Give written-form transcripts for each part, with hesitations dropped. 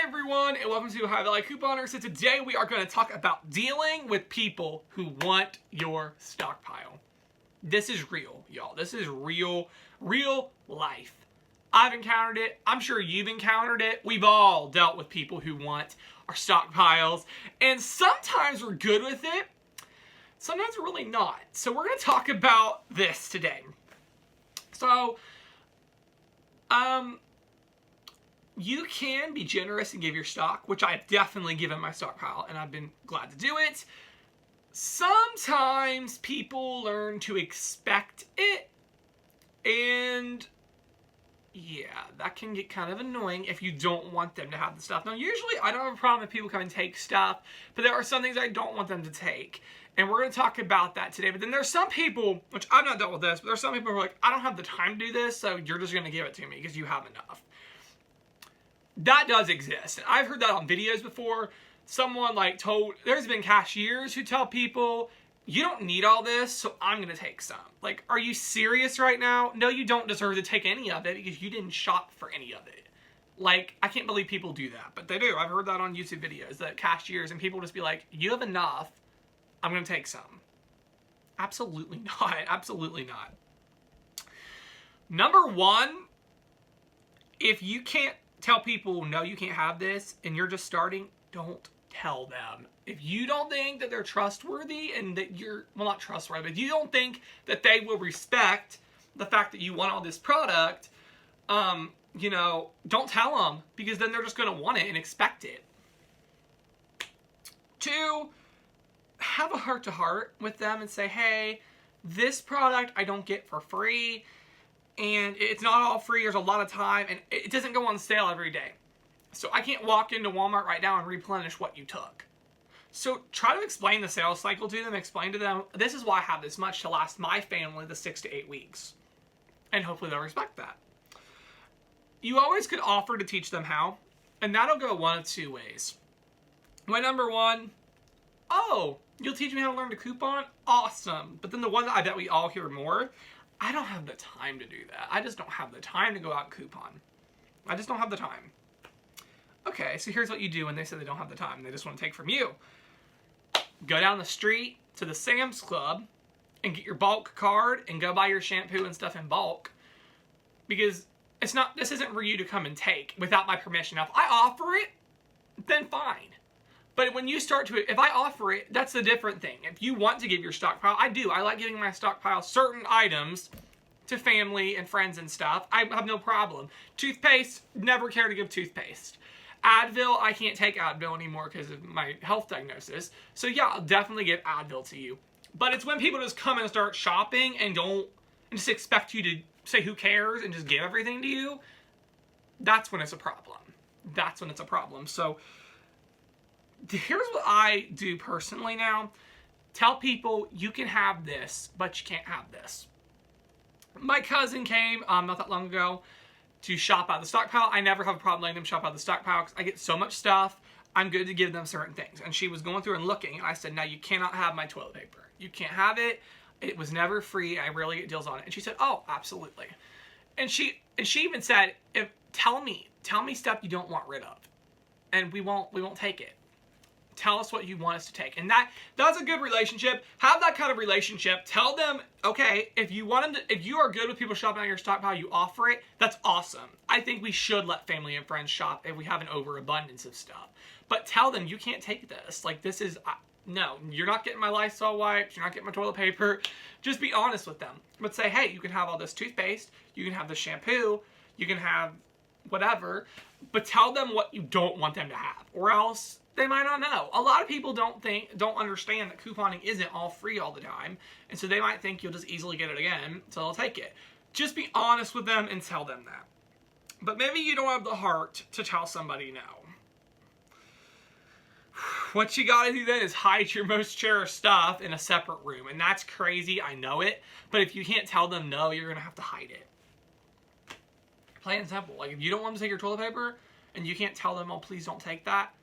everyone, and welcome to High Value Couponer. So today we are going to talk about dealing with people who want your stockpile. This is real, y'all. This is real life. I've encountered it. I'm sure you've encountered it. We've all dealt with people who want our stockpiles, and sometimes we're good with it. Sometimes we're really not. So we're going to talk about this today. So, you can be generous and give your stock, which I've definitely given my stockpile, and I've been glad to do it. Sometimes people learn to expect it, and yeah, that can get kind of annoying if you don't want them to have the stuff. Now, usually I don't have a problem if people come and take stuff, but there are some things I don't want them to take, and we're going to talk about that today. But then there's some people, which I've not dealt with this, but there's some people who are like, I don't have the time to do this, so you're just going to give it to me because you have enough. That does exist. And I've heard that on videos before. Someone there's been cashiers who tell people, you don't need all this, so I'm going to take some. Like, are you serious right now? No, you don't deserve to take any of it because you didn't shop for any of it. Like, I can't believe people do that, but they do. I've heard that on YouTube videos, that cashiers and people just be like, you have enough, I'm going to take some. Absolutely not. Absolutely not. Number one, if you can't tell people, no, you can't have this, and you're just starting, don't tell them. If you don't think that they're trustworthy and that you're, well, not trustworthy, but if you don't think that they will respect the fact that you want all this product, you know, don't tell them, because then they're just going to want it and expect it. Two, have a heart-to-heart with them and say, hey, this product I don't get for free, and it's not all free. There's a lot of time, and it doesn't go on sale every day. So I can't walk into Walmart right now and replenish what you took. So try to explain the sales cycle to them. Explain to them, this is why I have this much to last my family the 6 to 8 weeks. And hopefully they'll respect that. You always could offer to teach them how, and that'll go one of two ways. Way number one, oh, you'll teach me how to learn to coupon? Awesome. But then the one that I bet we all hear more, I don't have the time to do that. I just don't have the time to go out and coupon. I just don't have the time. Okay, so here's what you do when they say they don't have the time. They just want to take from you. Go down the street to the Sam's Club and get your bulk card and go buy your shampoo and stuff in bulk. Because this isn't for you to come and take without my permission. Now, if I offer it, then fine. But when you start to, if I offer it, that's a different thing. If you want to give your stockpile, I do. I like giving my stockpile certain items to family and friends and stuff. I have no problem. Toothpaste, never care to give toothpaste. Advil, I can't take Advil anymore because of my health diagnosis. So yeah, I'll definitely give Advil to you. But it's when people just come and start shopping and just expect you to say who cares and just give everything to you, that's when it's a problem. That's when it's a problem. So here's what I do personally now. Tell people you can have this, but you can't have this. My cousin came not that long ago to shop out the stockpile. I never have a problem letting them shop out the stockpile because I get so much stuff. I'm good to give them certain things. And she was going through and looking, and I said, no, you cannot have my toilet paper. You can't have it. It was never free. I rarely get deals on it. And she said, oh, absolutely. And she even said, tell me stuff you don't want rid of, and we won't take it. Tell us what you want us to take. And that's a good relationship. Have that kind of relationship. Tell them, okay, if you are good with people shopping out your stockpile, you offer it, that's awesome. I think we should let family and friends shop if we have an overabundance of stuff. But tell them, you can't take this. Like, this is, no, you're not getting my Lysol wipes, you're not getting my toilet paper. Just be honest with them. But say, hey, you can have all this toothpaste, you can have the shampoo, you can have whatever, but tell them what you don't want them to have, or else they might not know. A lot of people don't understand that couponing isn't all free all the time, and so they might think you'll just easily get it again, so they'll take it. Just be honest with them and tell them that. But maybe you don't have the heart to tell somebody no. What you gotta do then is hide your most cherished stuff in a separate room, and that's crazy, I know it, but if you can't tell them no, you're gonna have to hide it. Plain and simple. Like, if you don't want them to take your toilet paper, and you can't tell them, oh, please don't take that,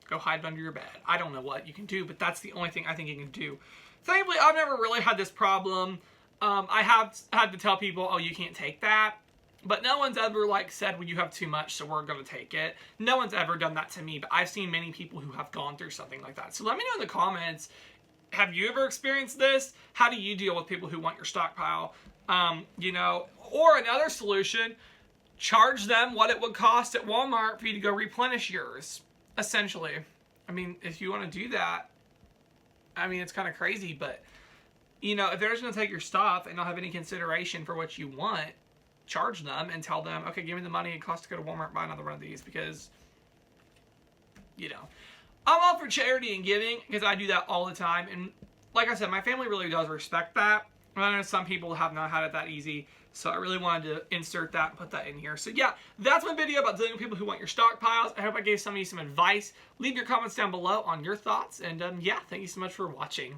go hide it under your bed. I don't know what you can do, but that's the only thing I think you can do. Thankfully, I've never really had this problem. I have had to tell people, oh, you can't take that. But no one's ever like said, well, you have too much, so we're going to take it. No one's ever done that to me, but I've seen many people who have gone through something like that. So let me know in the comments, have you ever experienced this? How do you deal with people who want your stockpile? You know, or another solution, charge them what it would cost at Walmart for you to go replenish yours, essentially. I mean, if you want to do that, I mean, it's kind of crazy, but, you know, if they're just going to take your stuff and not have any consideration for what you want, charge them and tell them, okay, give me the money it costs to go to Walmart and buy another one of these, because, you know, I'm all for charity and giving because I do that all the time. And like I said, my family really does respect that. I know some people have not had it that easy, so I really wanted to insert that and put that in here. So yeah, that's my video about dealing with people who want your stockpiles. I hope I gave some of you some advice. Leave your comments down below on your thoughts. And yeah, thank you so much for watching.